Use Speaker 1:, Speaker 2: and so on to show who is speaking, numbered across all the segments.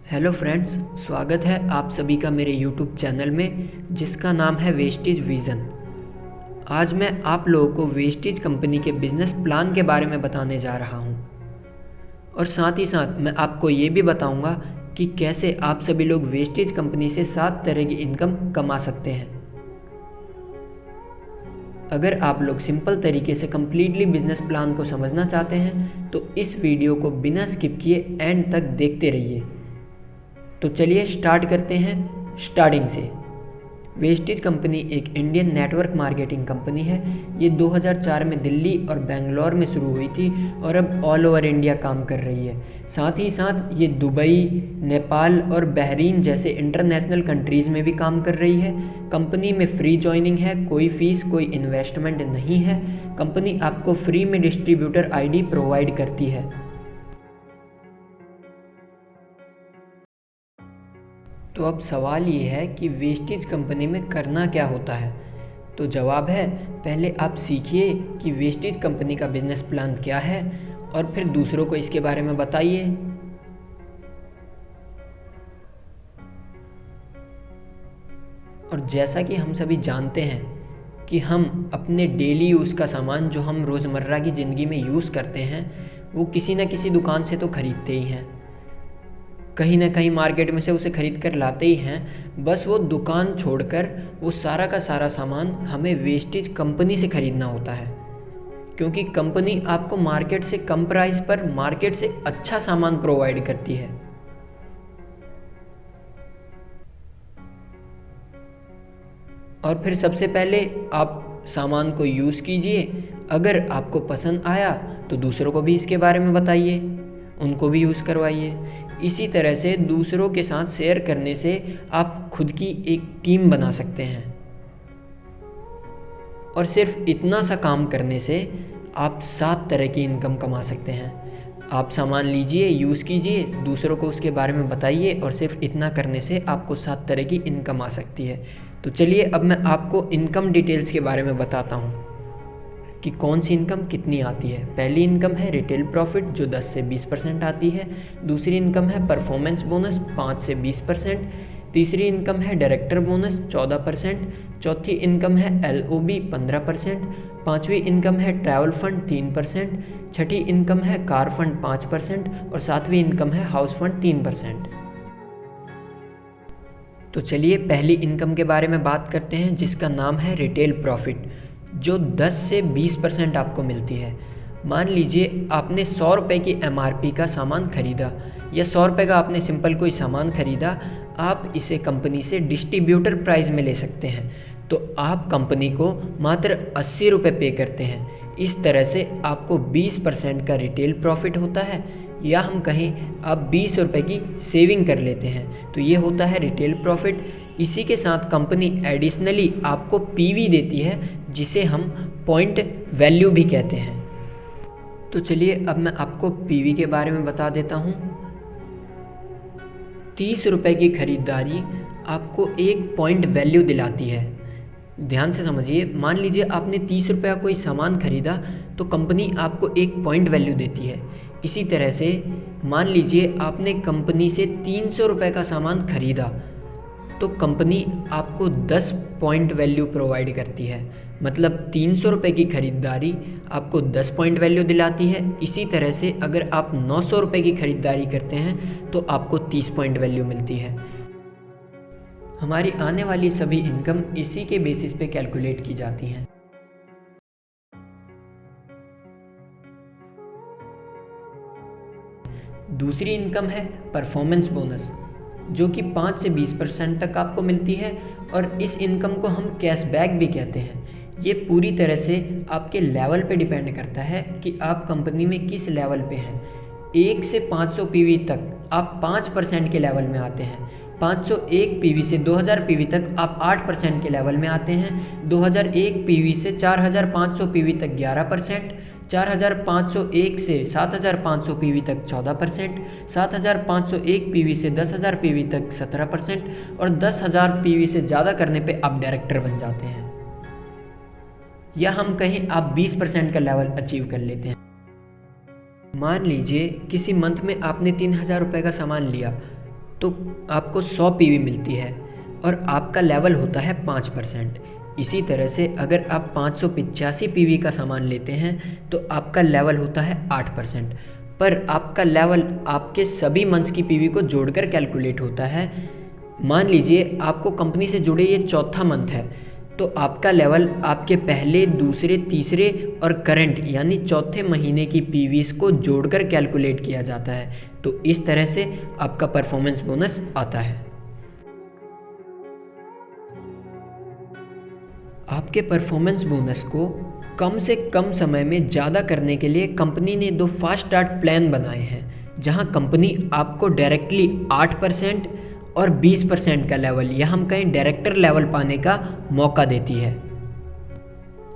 Speaker 1: Hello friends, स्वागत है आप सभी का मेरे यूट्यूब चैनल में जिसका नाम है वेस्टेज विज़न। आज मैं आप लोगों को वेस्टेज कंपनी के बिजनेस प्लान के बारे में बताने जा रहा हूं और साथ ही साथ मैं आपको ये भी बताऊंगा कि कैसे आप सभी लोग वेस्टेज कंपनी से 7 तरह की इनकम कमा सकते हैं। अगर आप लोग सिंपल तरीके से कम्प्लीटली बिजनेस प्लान को समझना चाहते हैं तो इस वीडियो को बिना स्किप किए एंड तक देखते रहिए। तो चलिए स्टार्ट करते हैं स्टार्टिंग से। वेस्टेज कंपनी एक इंडियन नेटवर्क मार्केटिंग कंपनी है। ये 2004 में दिल्ली और बेंगलोर में शुरू हुई थी और अब ऑल ओवर इंडिया काम कर रही है। साथ ही साथ ये दुबई, नेपाल और बहरीन जैसे इंटरनेशनल कंट्रीज़ में भी काम कर रही है। कंपनी में फ्री ज्वाइनिंग है, कोई फीस कोई इन्वेस्टमेंट नहीं है। कंपनी आपको फ्री में डिस्ट्रीब्यूटर आईडी प्रोवाइड करती है। तो अब सवाल ये है कि वेस्टेज कंपनी में करना क्या होता है। तो जवाब है, पहले आप सीखिए कि वेस्टेज कंपनी का बिजनेस प्लान क्या है और फिर दूसरों को इसके बारे में बताइए। और जैसा कि हम सभी जानते हैं कि हम अपने डेली यूज़ का सामान जो हम रोज़मर्रा की ज़िंदगी में यूज़ करते हैं वो किसी न किसी दुकान से तो ख़रीदते ही हैं, कहीं ना कहीं मार्केट में से उसे ख़रीद कर लाते ही हैं। बस वो दुकान छोड़कर वो सारा का सारा सामान हमें वेस्टेज कंपनी से ख़रीदना होता है, क्योंकि कंपनी आपको मार्केट से कम प्राइस पर मार्केट से अच्छा सामान प्रोवाइड करती है। और फिर सबसे पहले आप सामान को यूज़ कीजिए। अगर आपको पसंद आया तो दूसरों को भी इसके बारे में बताइए, उनको भी यूज़ करवाइए। इसी तरह से दूसरों के साथ शेयर करने से आप खुद की एक टीम बना सकते हैं और सिर्फ इतना सा काम करने से आप 7 तरह की इनकम कमा सकते हैं। आप सामान लीजिए, यूज़ कीजिए, दूसरों को उसके बारे में बताइए और सिर्फ इतना करने से आपको 7 तरह की इनकम आ सकती है। तो चलिए अब मैं आपको इनकम डिटेल्स के बारे में बताता हूँ कि कौन सी इनकम कितनी आती है। पहली इनकम है रिटेल प्रॉफिट जो 10 से 20% आती है। दूसरी इनकम है परफॉर्मेंस बोनस 5 से 20%। तीसरी इनकम है डायरेक्टर बोनस 14%। चौथी इनकम है LOB 15%। पांचवी इनकम है ट्रैवल फंड 3%। छठी इनकम है कार फंड 5% और सातवीं इनकम है हाउस फंड 3%। तो चलिए पहली इनकम के बारे में बात करते हैं जिसका नाम है रिटेल प्रॉफिट, जो 10 से 20% आपको मिलती है। मान लीजिए आपने 100 रुपये की MRP का सामान खरीदा या 100 रुपये का आपने सिंपल कोई सामान खरीदा, आप इसे कंपनी से डिस्ट्रीब्यूटर प्राइस में ले सकते हैं। तो आप कंपनी को मात्र 80 रुपये पे करते हैं। इस तरह से आपको 20% का रिटेल प्रॉफिट होता है, या हम कहें आप 20 रुपये की सेविंग कर लेते हैं। तो ये होता है रिटेल प्रॉफिट। इसी के साथ कंपनी एडिशनली आपको PV देती है जिसे हम पॉइंट वैल्यू भी कहते हैं। तो चलिए अब मैं आपको PV के बारे में बता देता हूँ। 30 रुपये की खरीदारी आपको 1 पॉइंट वैल्यू दिलाती है। ध्यान से समझिए, मान लीजिए आपने 30 रुपये का कोई सामान खरीदा तो कंपनी आपको 1 पॉइंट वैल्यू देती है। इसी तरह से मान लीजिए आपने कंपनी से 300 रुपये का सामान खरीदा तो कंपनी आपको 10 पॉइंट वैल्यू प्रोवाइड करती है। मतलब 300 रुपये की खरीदारी आपको 10 पॉइंट वैल्यू दिलाती है। इसी तरह से अगर आप 900 रुपये की खरीदारी करते हैं तो आपको 30 पॉइंट वैल्यू मिलती है। हमारी आने वाली सभी इनकम इसी के बेसिस पे कैलकुलेट की जाती हैं। दूसरी इनकम है परफॉर्मेंस बोनस, जो कि 5 से 20% तक आपको मिलती है और इस इनकम को हम कैशबैक भी कहते हैं। ये पूरी तरह से आपके लेवल पे डिपेंड करता है कि आप कंपनी में किस लेवल पे हैं। 1 से 500 PV तक आप 5% के लेवल में आते हैं। 501 PV से 2000 PV तक आप 8% के लेवल में आते हैं। 2001 PV से 4500 PV तक 11%। 4501 से 7500 PV तक 14%। 7501 PV से 10000 PV तक 17% और 10000 PV से ज़्यादा करने पे आप डायरेक्टर बन जाते हैं, या हम कहें आप 20% का लेवल अचीव कर लेते हैं। मान लीजिए किसी मंथ में आपने 3000 रुपये का सामान लिया तो आपको 100 पीवी मिलती है और आपका लेवल होता है 5%। इसी तरह से अगर आप 585 पीवी का सामान लेते हैं तो आपका लेवल होता है 8%। पर आपका लेवल आपके सभी मंथ्स की पीवी को जोड़कर कैलकुलेट होता है। मान लीजिए आपको कंपनी से जुड़े ये चौथा मंथ है, तो आपका लेवल आपके पहले, दूसरे, तीसरे और करंट यानी चौथे महीने की पीवीज को जोड़कर कैलकुलेट किया जाता है। तो इस तरह से आपका परफॉर्मेंस बोनस आता है। आपके परफॉर्मेंस बोनस को कम से कम समय में ज़्यादा करने के लिए कंपनी ने 2 फास्ट स्टार्ट प्लान बनाए हैं, जहां कंपनी आपको डायरेक्टली 8% और 20% का लेवल या हम कहें डायरेक्टर लेवल पाने का मौका देती है।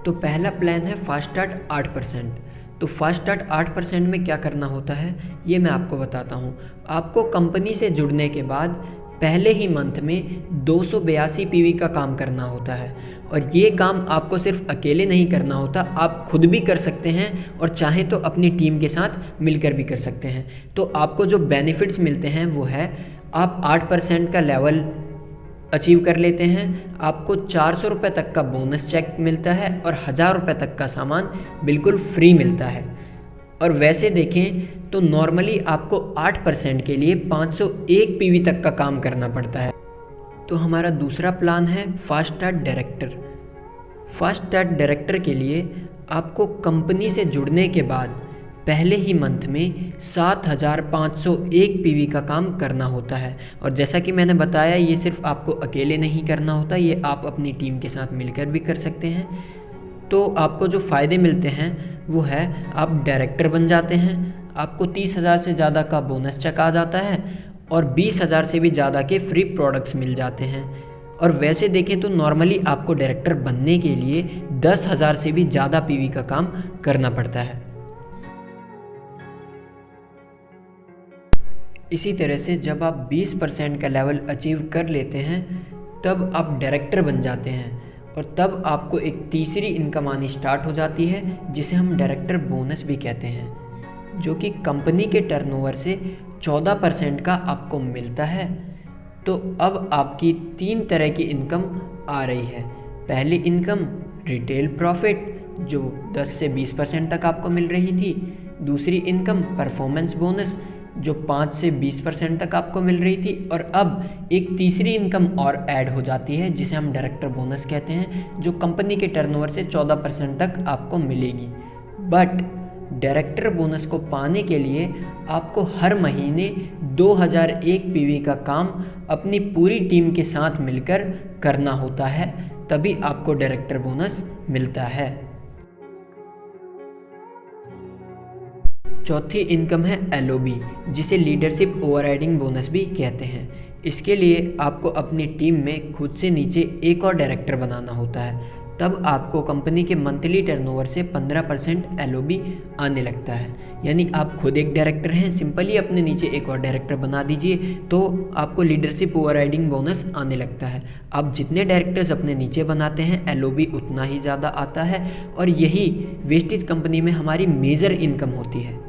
Speaker 1: तो पहला प्लान है फास्ट स्टार्ट 8%। तो फास्ट स्टार्ट 8% में क्या करना होता है ये मैं आपको बताता हूँ। आपको कंपनी से जुड़ने के बाद पहले ही मंथ में 282 पीवी का काम करना होता है और ये काम आपको सिर्फ अकेले नहीं करना होता, आप खुद भी कर सकते हैं और चाहें तो अपनी टीम के साथ मिलकर भी कर सकते हैं। तो आपको जो बेनिफिट्स मिलते हैं वो है, आप 8% का लेवल अचीव कर लेते हैं, आपको 400 रुपये तक का बोनस चेक मिलता है और 1000 रुपये तक का सामान बिल्कुल फ्री मिलता है। और वैसे देखें तो नॉर्मली आपको 8% के लिए 501 पीवी तक का काम करना पड़ता है। तो हमारा दूसरा प्लान है fast start director. Fast start director के लिए आपको कंपनी से जुड़ने के बाद पहले ही मंथ में 7501 पीवी का काम करना होता है। और जैसा कि मैंने बताया, ये सिर्फ आपको अकेले नहीं करना होता, ये आप अपनी टीम के साथ मिलकर भी कर सकते हैं। तो आपको जो फ़ायदे मिलते हैं वो है, आप डायरेक्टर बन जाते हैं, आपको 30,000 से ज़्यादा का बोनस चेक आ जाता है और 20,000 से भी ज़्यादा के फ्री प्रोडक्ट्स मिल जाते हैं। और वैसे देखें तो नॉर्मली आपको डायरेक्टर बनने के लिए 10,000 से भी ज़्यादा पीवी का काम करना पड़ता है। इसी तरह से जब आप 20% का लेवल अचीव कर लेते हैं तब आप डायरेक्टर बन जाते हैं और तब आपको एक तीसरी इनकम आनी स्टार्ट हो जाती है, जिसे हम डायरेक्टर बोनस भी कहते हैं, जो कि कंपनी के टर्नओवर से 14% का आपको मिलता है। तो अब आपकी 3 तरह की इनकम आ रही है। पहली इनकम रिटेल प्रॉफिट जो 10 से 20% तक आपको मिल रही थी। दूसरी इनकम परफॉर्मेंस बोनस जो 5 से 20% तक आपको मिल रही थी। और अब एक तीसरी इनकम और ऐड हो जाती है जिसे हम डायरेक्टर बोनस कहते हैं, जो कंपनी के टर्नओवर से 14% तक आपको मिलेगी। बट डायरेक्टर बोनस को पाने के लिए आपको हर महीने 2001 पीवी का काम अपनी पूरी टीम के साथ मिलकर करना होता है, तभी आपको डायरेक्टर बोनस मिलता है। चौथी इनकम है LOB, जिसे लीडरशिप ओवरराइडिंग बोनस भी कहते हैं। इसके लिए आपको अपनी टीम में खुद से नीचे एक और डायरेक्टर बनाना होता है, तब आपको कंपनी के मंथली टर्नओवर से 15% LOB आने लगता है। यानी आप खुद एक डायरेक्टर हैं, सिंपली अपने नीचे एक और डायरेक्टर बना दीजिए तो आपको लीडरशिप ओवरराइडिंग बोनस आने लगता है। आप जितने डायरेक्टर्स अपने नीचे बनाते हैं LOB उतना ही ज़्यादा आता है और यही वेस्टेज कंपनी में हमारी मेजर इनकम होती है।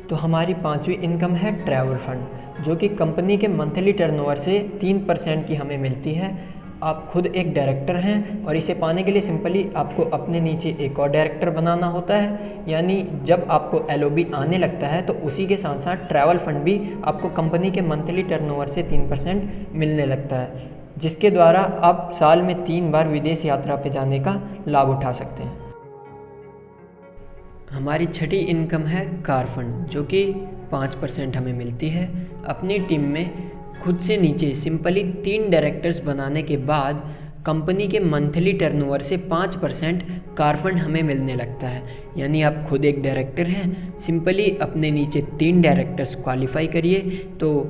Speaker 1: तो हमारी 5वीं इनकम है ट्रैवल फंड, जो कि कंपनी के मंथली टर्नओवर से 3% की हमें मिलती है। आप खुद एक डायरेक्टर हैं और इसे पाने के लिए सिंपली आपको अपने नीचे एक और डायरेक्टर बनाना होता है। यानी जब आपको LOB आने लगता है तो उसी के साथ साथ ट्रैवल फंड भी आपको कंपनी के मंथली टर्नओवर से 3% मिलने लगता है, जिसके द्वारा आप साल में 3 बार विदेश यात्रा पे जाने का लाभ उठा सकते हैं। हमारी छठी इनकम है कार फंड, जो कि 5% हमें मिलती है। अपनी टीम में खुद से नीचे सिंपली 3 डायरेक्टर्स बनाने के बाद कंपनी के मंथली टर्नओवर से 5% कार फंड हमें मिलने लगता है। यानी आप खुद एक डायरेक्टर हैं, सिंपली अपने नीचे 3 डायरेक्टर्स क्वालिफाई करिए तो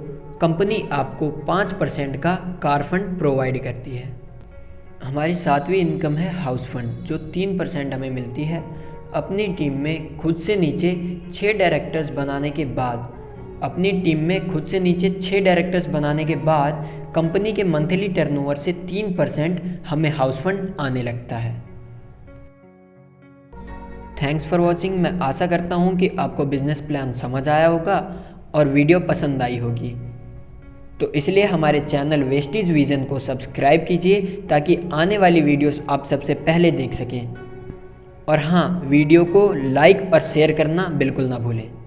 Speaker 1: कंपनी आपको 5% का कार फंड प्रोवाइड करती है। हमारी 7वीं इनकम है हाउस फंड, जो 3% हमें मिलती है। अपनी टीम में खुद से नीचे 6 डायरेक्टर्स बनाने के बाद कंपनी के मंथली टर्नओवर से 3% हमें हाउस फंड आने लगता है। Thanks for watching. मैं आशा करता हूँ कि आपको बिजनेस प्लान समझ आया होगा और वीडियो पसंद आई होगी। तो इसलिए हमारे चैनल वेस्टीज विज़न को सब्सक्राइब कीजिए ताकि आने वाली वीडियोस आप सबसे पहले देख सकें। और हाँ, वीडियो को लाइक और शेयर करना बिल्कुल ना भूलें।